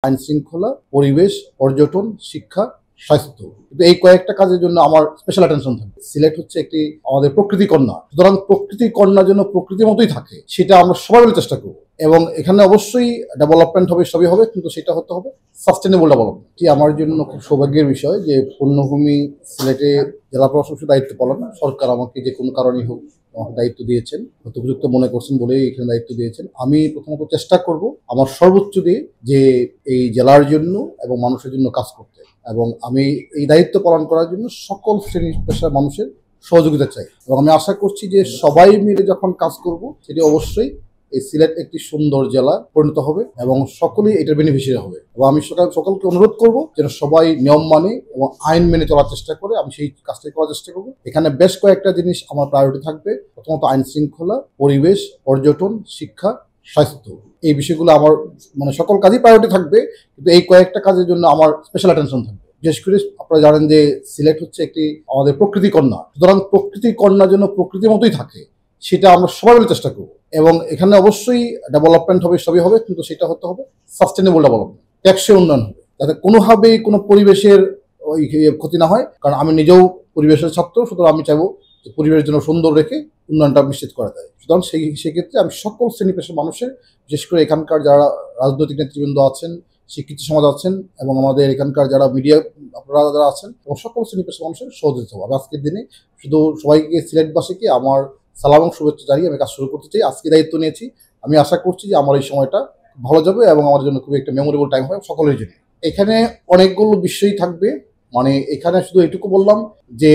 আইন শৃঙ্খলা, পরিবেশ, পর্যটন, শিক্ষা, স্বাস্থ্য। কিন্তু এই কয়েকটা কাজের জন্য আমার স্পেশাল অ্যাটেনশন থাকবে। সিলেট হচ্ছে একটি আমাদের প্রকৃতি কন্যা, সুতরাং প্রকৃতি কন্যা যেন প্রকৃতির মতোই থাকে সেটা আমরা সবাই মিলে চেষ্টা করবো। এবং এখানে অবশ্যই ডেভেলপমেন্ট হবে, সবই হবে, কিন্তু সেটা হতে হবে সাস্টেনেবল ডেভেলপমেন্ট। এটি আমার জন্য খুব সৌভাগ্যের বিষয় যে পূর্ণভূমি সিলেটে জেলা প্রশাসকের দায়িত্ব পালন সরকার আমাকে যে কোনো কারণেই হোক আমাকে দায়িত্ব দিয়েছেন, উপযুক্ত মনে করছেন বলেই এখানে দায়িত্ব দিয়েছেন। আমি প্রথমত চেষ্টা করব আমার সর্বোচ্চ দিয়ে যে এই জেলার জন্য এবং মানুষের জন্য কাজ করতে, এবং আমি এই দায়িত্ব পালন করার জন্য সকল শ্রেণী পেশার মানুষের সহযোগিতা চাই। এবং আমি আশা করছি যে সবাই মিলে যখন কাজ করব সেটি অবশ্যই এই সিলেট একটি সুন্দর জেলা পরিণত হবে এবং সকলেই এটার বেনিফিশিয়ারি হবে। এবং আমি সকলকে অনুরোধ করব যেন সবাই নিয়ম মানে এবং আইন মেনে চলার চেষ্টা করে। আমি সেই কাজটাই করার চেষ্টা করব। এখানে বেশ কয়েকটা জিনিস আমার প্রায়োরিটি থাকবে। প্রথমত আইন শৃঙ্খলা, পরিবেশ, পর্যটন, শিক্ষা, স্বাস্থ্য। এই বিষয়গুলো আমার সকল কাজই প্রায়োরিটি থাকবে, কিন্তু এই কয়েকটা কাজের জন্য আমার স্পেশাল অ্যাটেনশন থাকবে। বিশেষ করে আপনারা জানেন যে সিলেট হচ্ছে একটি আমাদের প্রকৃতি কন্যা, সুতরাং প্রকৃতি কন্যা যেন প্রকৃতির মতোই থাকে সেটা আমরা সবাই মিলে চেষ্টা করব। এবং এখানে অবশ্যই ডেভেলপমেন্ট হবে, সবই হবে, কিন্তু সেটা হতে হবে সাস্টেনেবল ডেভেলপমেন্ট, টেকসই উন্নয়ন হবে, যাতে কোনোভাবেই কোনো পরিবেশের ওই ক্ষতি না হয়। কারণ আমি নিজেও পরিবেশের ছাত্র, সুতরাং আমি চাইবো যে পরিবেশের জন্য সুন্দর রেখে উন্নয়নটা নিশ্চিত করা যায়। সুতরাং সেক্ষেত্রে আমি সকল শ্রেণী পেশার মানুষের, বিশেষ করে এখানকার যারা রাজনৈতিক নেতৃবৃন্দ আছেন, শিক্ষিত সমাজ আছেন, এবং আমাদের এখানকার যারা মিডিয়া আপনারা যারা আছেন, এবং সকল শ্রেণী পেশার মানুষের সহযোগিতা হবে। আজকের দিনে শুধু সবাইকে সিলেটবাসীকে আমার সালাম এবং শুভেচ্ছা জানিয়ে আমি কাজ শুরু করতে চাই। আজকে দায়িত্ব নিয়েছি, আমি আশা করছি যে আমার এই সময়টা ভালো যাবে এবং আমার জন্য খুবই একটা মেমোরেবল টাইম হবে সকলের জন্য। এখানে অনেকগুলো বিষয়ই থাকবে, এখানে শুধু এটুকু বললাম যে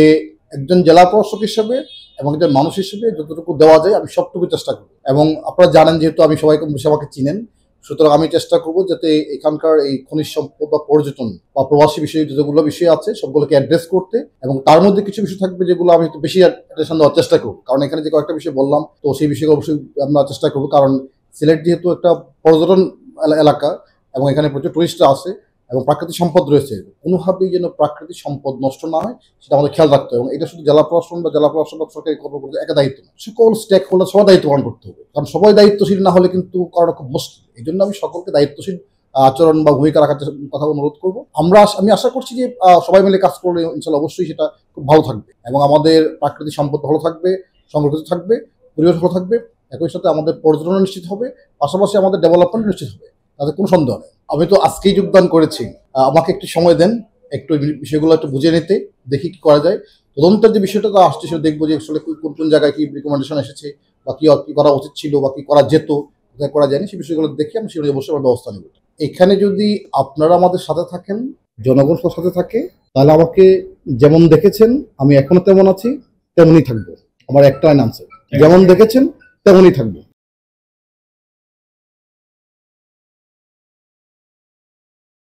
একজন জেলা প্রশাসক হিসেবে এবং একজন মানুষ হিসেবে যতটুকু দেওয়া যায় আমি সবটুকু চেষ্টা করব। এবং আপনারা জানেন যেহেতু আমি সবাইকে আমাকে চিনেন, সুতরাং আমি চেষ্টা করব যাতে এখানকার এই খনিজ সম্পদ বা পর্যটন বা প্রবাসী বিষয় যতগুলো বিষয় আছে সবগুলোকে অ্যাড্রেস করতে, এবং তার মধ্যে কিছু বিষয় থাকবে যেগুলো আমি একটু বেশি অ্যাটেনশন দেওয়ার চেষ্টা করব। কারণ এখানে যে কয়েকটা বিষয় বললাম, তো সেই বিষয়ে অবশ্যই আমরা চেষ্টা করব। কারণ সিলেট যেহেতু একটা পর্যটন এলাকা এবং এখানে প্রচুর টুরিস্টরা আছে এবং প্রাকৃতিক সম্পদ রয়েছে, কোনোভাবেই যেন প্রাকৃতিক সম্পদ নষ্ট না হয় সেটা আমাদের খেয়াল রাখতে হবে। এবং এটা শুধু জেলা প্রশাসন বা জেলা প্রশাসন বা সরকারি কর্মকর্তা একা দায়িত্ব না, সকল স্টেক হোল্ডার সবাই দায়িত্ব পালন করতে হবে। কারণ সবাই দায়িত্বশীল না হলে কিন্তু করাটা খুব মুশকিল। এই জন্য আমি সকলকে দায়িত্বশীল আচরণ বা ভূমিকা রাখার কথা অনুরোধ করবো। আমি আশা করছি যে সবাই মিলে কাজ করলে ইনশাল্লাহ অবশ্যই সেটা খুব ভালো থাকবে এবং আমাদের প্রাকৃতিক সম্পদ ভালো থাকবে, সংরক্ষিত থাকবে, পরিবেশ ভালো থাকবে, একই সাথে আমাদের পর্যটন নিশ্চিত হবে, পাশাপাশি আমাদের ডেভেলপমেন্ট নিশ্চিত হবে, তাতে কোনো সন্দেহ নেই। আমি তো আজকেই যোগদান করেছি, আমাকে একটু সময় দেন একটু বিষয়গুলো একটু বুঝে নিতে, দেখি কি করা যায়। তদন্তের যে বিষয়টা তো আসছে সেটা দেখবো যে আসলে কোন কোন জায়গায় কি রিকমেন্ডেশন এসেছে বা কি করা উচিত ছিল বা কি করা যেত, কোথায় করা যায়নি, সেই বিষয়গুলো দেখে আমি সেগুলো অবশ্যই আমার ব্যবস্থা নেব। এখানে যদি আপনারা আমাদের সাথে থাকেন, জনগণ সাথে থাকে, তাহলে আমাকে যেমন দেখেছেন আমি এখনো তেমন আছি, তেমনই থাকবো। আমার একটা আনসার, যেমন দেখেছেন তেমনই থাকবো।